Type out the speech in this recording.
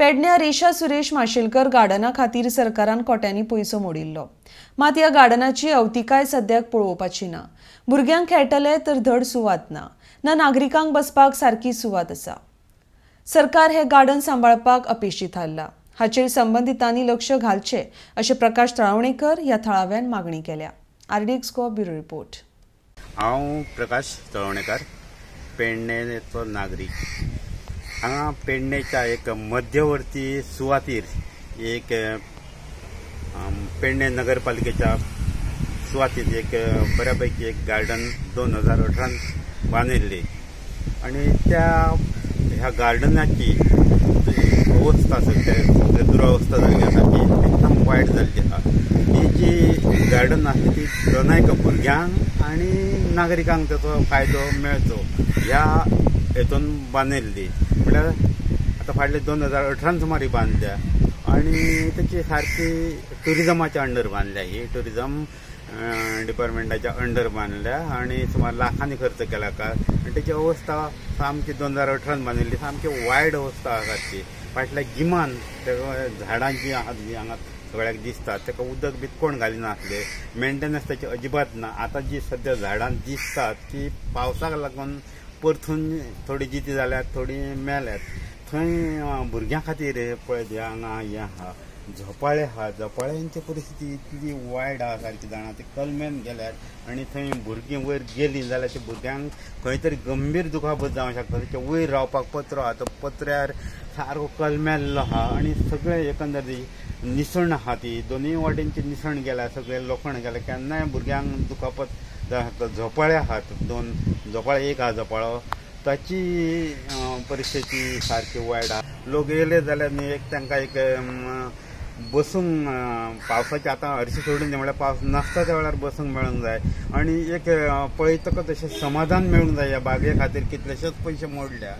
पेडण्या रेशा सुरेश माशेलकर गार्डना खातीर सरकारान कोट्यांनी पैसो मोडिल्लो। मात ह्या गार्डनाची अवतिकाय सद्याक पळोवपाची ना। भुरग्यांक खेळटले तर धड सुवात ना नागरिकांक बसपाक सारकी सुवात आसा। सरकार हे गार्डन सांबाळपाक अपेशीत आसला। हाचेर संबंधितांनी लक्ष घालचे अशें प्रकाश तळवणेकर ह्या थळाव्यान मागणी केल्या। RDX को ब्युरो रिपोर्ट। हांव प्रकाश तळवणेकर, पेडणेचो नागरीक। हांगा पेडणेच्या एक मध्यवर्ती सुवातीर एक पेडणे नगरपालिकेच्या सुवातीर एक बऱ्यापैकी एक गार्डन 2018 बांदिल्ली आणि ह्या गार्डनाची अवस्था सगळी दुरावस्था जाल्ली आसा ती एकदम वायट जाल्ली आसा। ही जी गार्डन आसा ती दोनायक भुरग्यांक आनी नागरिकांक ताचो फायदो मेळचो ह्या हेतून बांदिल्ली। म्हळ्यार आतां फाटले 2018 सुमार बांदल्या आणि ताची सारकी टुरिजमाच्या अंडर बांदल्या। ही टुरिजम डिपार्टमेंटाच्या अंडर बांदल्या आणि सुमार लाखांनी खर्च केला का आणि त्याची अवस्था सामकी 2018 बांदिल्ली सामकी वायट अवस्था आसा ती। फाटल्या गिमान झाडां जी आहात जी हांगा सगळ्याक दिसतात ताका उदक बी कोण घालिनासले, मेंटेनन्स ताची अजिबात ना। आतां जी सद्या झाडां दिसतात ती पावसाक लागून परतून थोडी जिती जाल्यात, थोडी मेल्यात। थंय भुरग्यां खातीर पळय हांगा हें आहा झोपाळे आहा, झोपाळ्यांची परिस्थिती इतली वायट आहा सारकी जाणा। ते कलमेन गेल्यात आणि थंय भुरगीं वयर गेलीं जाल्यार त्या भुरग्यांक खंय तरी गंभीर दुखापत जावंक शकता। ताच्या वयर रावपाक पत्रो आहा, तो पत्र्यार सारको कलमेल्लो आहा आणि सगळे एकंदर निसण आहा ती दोनूय वाटेनची निसण गेल्या, सगळे लोखण गेले। केन्नाय भुरग्यांक दुखापत झोपाळे आहात, 2 झोपाळे, एक आहा झोपाळो, ताची परिस्थिती सारकी वायट आहा। लोक येयले जाल्यार न्ही एक तांकां एक बसूंक पावसाचे आतां हरशीं सोडून म्हळ्यार पावस नासता त्या वेळार बसूंक मेळूंक जाय आणि एक पळयतकच अशें समाधान मेळूंक जाय। ह्या बागे खातीर कितलेशेच पयशे मोडल्या।